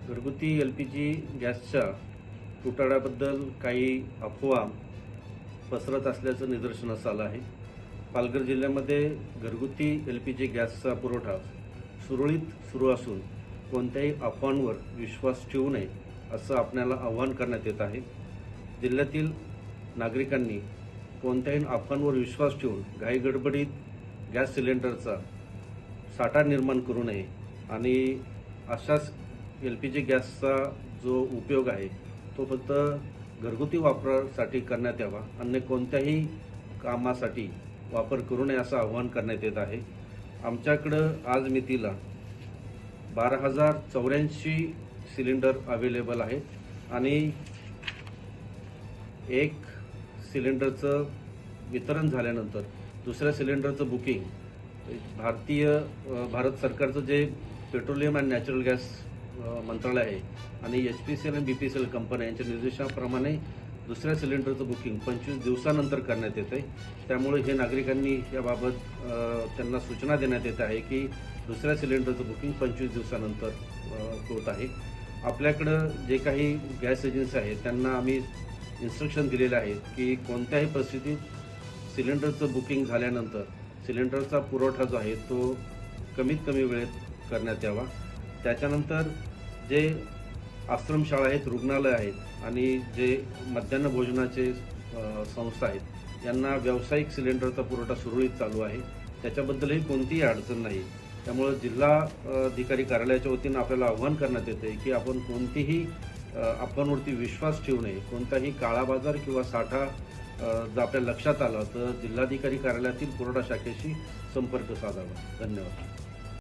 घरगुती LPG गॅसच्या तुटवड्याबद्दल काही अफवा पसरत असल्याचं निदर्शनास आलं आहे. पालघर जिल्ह्यामध्ये घरगुती LPG गॅसचा पुरवठा सुरळीत सुरू असून कोणत्याही अफवांवर विश्वास ठेवू नये असं आपल्याला आवाहन करण्यात येत आहे. जिल्ह्यातील नागरिकांनी कोणत्याही अफवांवर विश्वास ठेवून घाईगडबडीत गॅस सिलेंडरचा साठा निर्माण करू नये आणि अशाच LPG गॅसचा जो उपयोग आहे तो फक्त घरगुती वापरासाठी करण्यात यावा, अन्य कोणत्याही कामासाठी वापर करू नये असं आवाहन करण्यात येत आहे. आमच्याकडं आज मितीला 12,084 सिलेंडर अवेलेबल आहेत आणि एक सिलेंडरचं वितरण झाल्यानंतर दुसऱ्या सिलेंडरचं बुकिंग भारत सरकारचं जे पेट्रोलियम अँड नॅचरल गॅस मंत्रालय आहे आणि HPCL आणि BPCL कंपन्या यांच्या निर्देशाप्रमाणे दुसऱ्या सिलेंडरचं बुकिंग 25 दिवसानंतर करण्यात येते. त्यामुळे हे नागरिकांनी याबाबत त्यांना सूचना देण्यात येत आहे की दुसऱ्या सिलेंडरचं बुकिंग 25 दिवसानंतर होत आहे. आपल्याकडं जे काही गॅस एजन्सी आहेत त्यांना आम्ही इन्स्ट्रक्शन दिलेले आहेत की कोणत्याही परिस्थितीत सिलेंडरचं बुकिंग झाल्यानंतर सिलेंडरचा पुरवठा जो आहे तो कमीत कमी वेळेत करण्यात यावा. त्याच्यानंतर जे आश्रमशाळा आहेत, रुग्णालय आहेत आणि जे मध्यान्ह भोजनाचे संस्था आहेत यांना व्यावसायिक सिलेंडरचा पुरवठा सुरळीत चालू आहे. त्याच्याबद्दलही कोणतीही अडचण नाही. त्यामुळं जिल्हा अधिकारी कार्यालयाच्या वतीनं आपल्याला आवाहन करण्यात येते की आपण कोणतीही अफवांवरती विश्वास ठेवू नये. कोणताही काळाबाजार किंवा साठा जर आपल्या लक्षात आला तर जिल्हाधिकारी कार्यालयातील पुरवठा शाखेशी संपर्क साधावा. धन्यवाद.